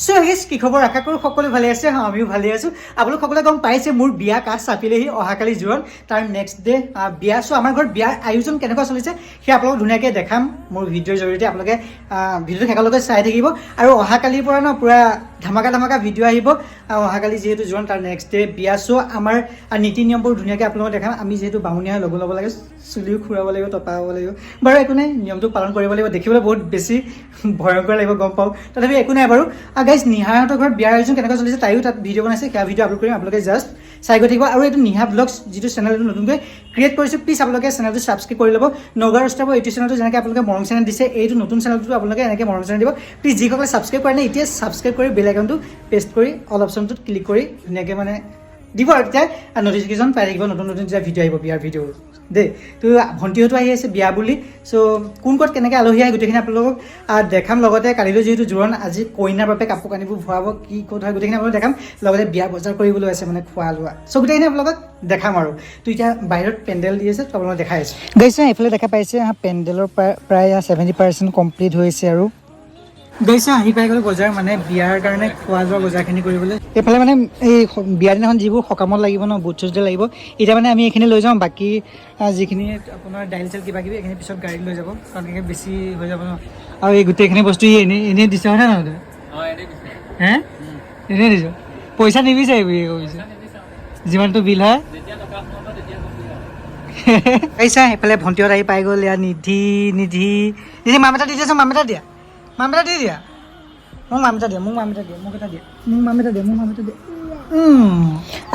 so hash কি খবৰ আশা কৰোঁ সকলো ভালে আছে আমিও ভালে আছোঁ আপোনালোক সকলোৱে গম পাইছে মোৰ বিয়া কাজ চাপিলেহি অহাকালি জোৰণ তাৰ নেক্সট ডে বিয়া চ' আমাৰ ঘৰত বিয়াৰ আয়োজন কেনেকুৱা চলিছে সেই আপোনালোক ধুনীয়াকৈ দেখাম মোৰ ভিডিঅ'ৰ জৰিয়তে আপোনালোকে ভিডিঅ'টো শেষলৈকে চাই থাকিব আৰু অহাকালিৰ পৰা ন পূৰা ধামাকা ভিডিঅ' আহিব অহাকালি যিহেতু জোৰণ তাৰ নেক্সট ডে বিয়া চ' আমাৰ নীতি নিয়মবোৰ ধুনীয়াকৈ আপোনালোকক দেখাম আমি যিহেতু বামুণীয়া হৈ ল'ব লাগে চুলিও খুৰাব লাগিব টপা হ'ব লাগিব বাৰু একো নাই নিয়মটো পালন কৰিব লাগিব দেখিবলৈ বহুত বেছি ভয়ংকৰ লাগিব গম পাওঁ তথাপি একো নাই বাৰু গাইজ নিহাহঁতৰ ঘৰত বিয়াৰ আয়োজন কেনেকৈ চলিছে তাইও তাত ভিডিঅ' বনাইছে সেয়া ভিডিঅ' আপলোড কৰিম আপোনালোকে জাষ্ট চাই গৈ থাকিব আৰু এইটো নিহা ব্লগছ যিটো চেনেল নতুনকৈ ক্ৰিয়েট কৰিছোঁ প্লিজ আপোনালোকে চেনেলটো ছাবস্ক্ৰাইব কৰি ল'ব নগাঁও ষ্টাফৰ এইটো চেনেলটো যেনেকৈ আপোনালোকে মৰম চেনেল দিছে এইটো নতুন চেনেলটো আপোনালোকে এনেকৈ মৰম চেনেল দিব প্লিজ যিসকলে ছাবস্ক্ৰাইব কৰে নাই এতিয়া ছাবস্ক্ৰাইব কৰি বেল আইকনটো পেষ্ট কৰি অল অপশ্যনটোত ক্লিক কৰি ধুনীয়াকৈ মানে দিব আৰু তেতিয়া নটিফিকেশ্যন পাই থাকিব নতুন যেতিয়া ভিডিঅ' আহিব বিয়াৰ ভিডিঅ' দেই তো ভণ্টিহঁতো আহি আছে বিয়া বুলি চ' কোন ক'ত কেনেকৈ আলহী আহে গোটেইখিনি আপোনালোকক দেখাম লগতে কালিলৈ যিহেতু জোৰণ আজি কইনাৰ বাবে কাপোৰ কানিবোৰ ভৰাব কি ক'ত হয় গোটেইখিনি আপোনালোকক দেখাম লগতে বিয়া বজাৰ কৰিবলৈ আছে মানে খোৱা লোৱা চ' গোটেইখিনি আপোনালোকক দেখাম আৰু তো এতিয়া বাহিৰত পেণ্ডেল দি আছে তো আপোনালোকক দেখাই আছোঁ গৈছে এইফালে দেখা পাইছে পেণ্ডেলৰ প্ৰায় 70% কমপ্লিট হৈছে আৰু গৈছে আহি পাই গ'ল বজাৰ মানে বিয়াৰ কাৰণে খোৱা যোৱা বজাৰখিনি কৰিবলৈ এইফালে মানে এই বিয়াৰ দিনাখন যিবোৰ সকামত লাগিব ন বুট চুট লাগিব এতিয়া মানে আমি এইখিনি লৈ যাওঁ বাকী যিখিনি আপোনাৰ দাইল চাইল কিবা কিবি এইখিনি পিছত গাড়ীত লৈ যাব কাৰণ এনেকৈ বেছি হৈ যাব ন আৰু এই গোটেইখিনি বস্তু এনেই দিছে হয় নে নহয় হে এনেই দিছোঁ পইচা নিবিচাৰিবি কৈছে যিমানটো বিল হয় এইছা এইফালে ভণ্টিহঁত আহি পাই গ'ল ইয়াত নিধি মাম এটা দি দিয়াচোন মাম এটা দিয়া দি দিয়া মোক মাম এটা দিয়া মোক এটা দিয়া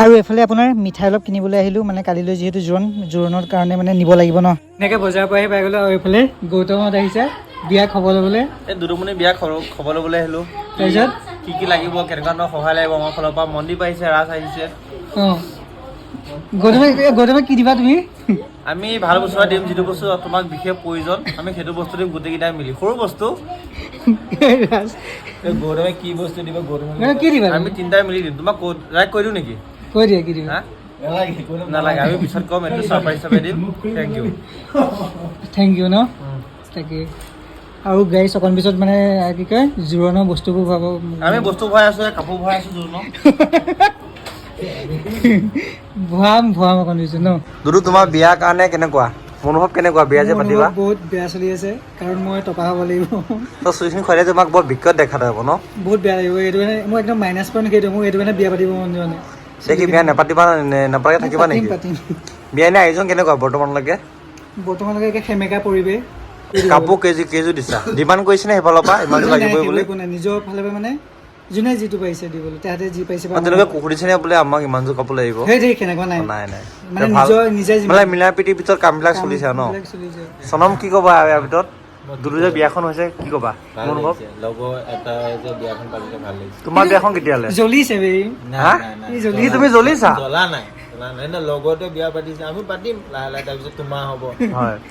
আৰু এইফালে আপোনাৰ মিঠাই অলপ কিনিবলৈ আহিলোঁ মানে কালিলৈ যিহেতু জোৰণৰ কাৰণে মানে নিব লাগিব ন এনেকৈ বজাৰৰ পৰা আহি পাই গ'লোঁ আৰু এইফালে গৌতমত আহিছে বিয়া খবৰ ল'বলৈ এই দুদুমণি বিয়া খবৰ ল'বলৈ আহিলোঁ তাৰপিছত কি লাগিব কেনেকুৱা ধৰণৰ সহায় লাগিব আমাৰ ফালৰ পৰা মন্দিৰ আহিছে ৰাজ আহিছে অঁ গৌতমে কি দিবা তুমি আমি ভাল বস্তু দিম যিটো বস্তু তোমাক বিশেষ প্ৰয়োজন আমি সেইটো বস্তু দিম গোটেইকেইটাই মিলি সৰু বস্তু গৌতমে কি বস্তু দিব গৌতমে কি দিবা আমি তিনিটাই মিলি দিম তোমাক ৰাইক কৈ দিওঁ নেকি কৈ দিয়া কি দিবা নালাগে আমি পিছত ক'ম এইটো ছাৰপ্ৰাইজ হিচাপে দিম থেংক ইউ ন তাকে আৰু গাড়ী চকন পিছত মানে কি কয় জোৰোণৰ বস্তুবোৰ ভৰাব আমি বস্তু ভৰাই আছোঁ কাপোৰ ভৰাই আছোঁ জোৰোণৰ ভৰাম অকণ দিছোঁ ন দুদু তোমাৰ বিয়াৰ কাৰণে কেনেকুৱা অনুভৱ কেনেকুৱা বিয়া যে পাতিবা বহুত বেয়া চলি আছে কাৰণ মই টপা হ'ব লাগিব তো চুইখিনি খুৱালে তোমাক বৰ বিকট দেখা যাব ন বহুত বেয়া লাগিব এইটো মানে মই একদম মাইনাছ পইণ্ট সেইটো মোক এইটো মানে বিয়া পাতিব মন যোৱা নাই কি বিয়া নাপাতিবা নাপাতাকৈ থাকিবা নেকি পাতিম বিয়া এনে আয়োজন কেনেকুৱা বৰ্তমানলৈকে একে সেমেকা পৰিৱেশ কাপোৰ কেইযোৰ দিছা ডিমাণ্ড কৰিছে নে সেইফালৰ পৰা ইমানটো লাগিবই বুলি নিজৰ ফালে মানে যোনে যিটো পাৰিছে দিবলৈ তাহাঁতে যি পাৰিছে তেওঁলোকে সুধিছে নে বোলে আমাক ইমানযোৰ কাপোৰ লাগিব সেই সেনেকুৱা নাই মানে নিজে মানে মিলা প্ৰীতিৰ ভিতৰত কামবিলাক চলিছে ন চনম কি ক'বা ইয়াৰ ভিতৰত দুদু যে বিয়াখন হৈছে কি ক'বা অনুভৱ তোমাৰ বিয়াখন কেতিয়ালৈ জ্বলিছে তুমি জ্বলিছা লগতে বিয়া পাতিছে আমি পাতিম লাহে লাহে তাৰপিছত তোমাৰ হ'ব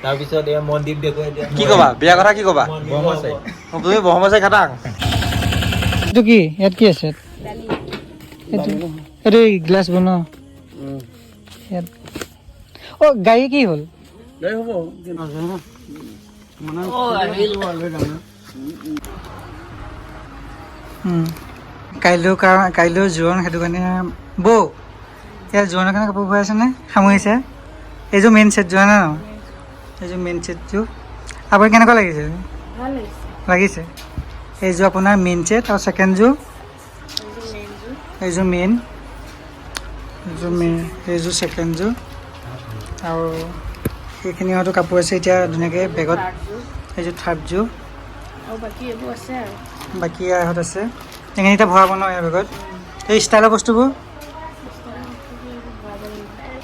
তাৰপিছত এই মনদ্বীপ দেখুৱাই দিয়া কি ক'বা বিয়া কথা কি ক'বা তুমি বহমচাই খাটাং এইটো কি ইয়াত কি আছে এইটো গ্লাছ বনোৱা ইয়াত অ' গাড়ী কি হ'ল কাইলৈ জোৰোণ সেইটো কাৰণে বৌ ইয়াত জোৰোণৰ কাৰণে কাপোৰ ভৰাই আছেনে সামৰিছে এইযোৰ মেইন ছেটযোৰ ন এইযোৰ মেইন ছেটযোৰ আপোনাৰ কেনেকুৱা লাগিছে লাগিছে এইযোৰ আপোনাৰ মেইন ছেট আৰু ছেকেণ্ডযোৰ এইযোৰ মেইন এইযোৰ ছেকেণ্ডযোৰ আৰু সেইখিনি হয়তো কাপোৰ আছে এতিয়া ধুনীয়াকৈ বেগত এইযোৰ থাৰ্ডযোৰ বাকী ইয়াত আছে এইখিনি এতিয়া ভৰাব ন ইয়াৰ বেগত এই ষ্টাইলৰ বস্তুবোৰ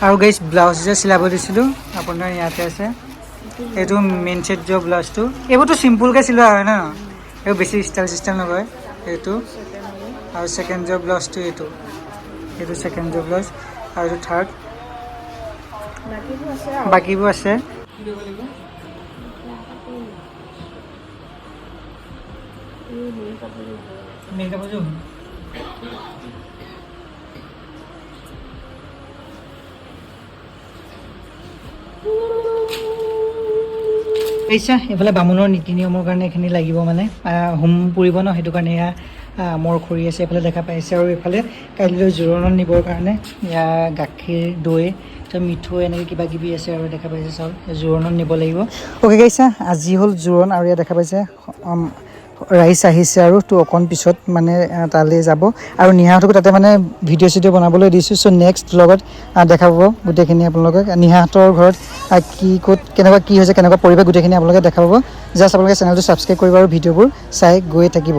আৰু গাইজ ব্লাউজ যে চিলাব দিছিলোঁ আপোনাৰ ইয়াতে আছে এইটো মেইন ছেটযোৰ ব্লাউজটো এইবোৰতো চিম্পুলকৈ চিলোৱা হয় ন এইবোৰ বেছি ষ্টাইল নকৰে এইটো আৰু ছেকেণ্ডযোৰ ব্লাউজটো এইটো ছেকেণ্ডযোৰ ব্লাউজ আৰু এইটো থাৰ্ড বাকীবোৰ আছে এইছা এইফালে বামুণৰ নীতি নিয়মৰ কাৰণে এইখিনি লাগিব মানে হোম পুৰিব ন সেইটো কাৰণে এয়া মোৰ খুৰী আছে এইফালে দেখা পাইছে আৰু এইফালে কাইলৈ জোৰোণত নিবৰ কাৰণে গাখীৰ দৈ মিঠৈ এনেকৈ কিবা কিবি আছে আৰু দেখা পাইছে চাউল জোৰোণত নিব লাগিব অ'কে গাইছা আজি হ'ল জোৰোণ আৰু ইয়াত দেখা পাইছে ৰাইচ আহিছে আৰু তো অকণ পিছত মানে তালৈ যাব আৰু নিহাহঁতকো তাতে মানে ভিডিঅ' চিডিঅ' বনাবলৈ দিছোঁ চ' নেক্সট ব্লগত দেখা পাব গোটেইখিনি আপোনালোকে নিহাহঁতৰ ঘৰত কি ক'ত কেনেকুৱা কি হৈছে কেনেকুৱা পৰিৱেশ গোটেইখিনি আপোনালোকে দেখা পাব জাষ্ট আপোনালোকে চেনেলটো ছাবস্ক্ৰাইব কৰিব আৰু ভিডিঅ'বোৰ চাই গৈ থাকিব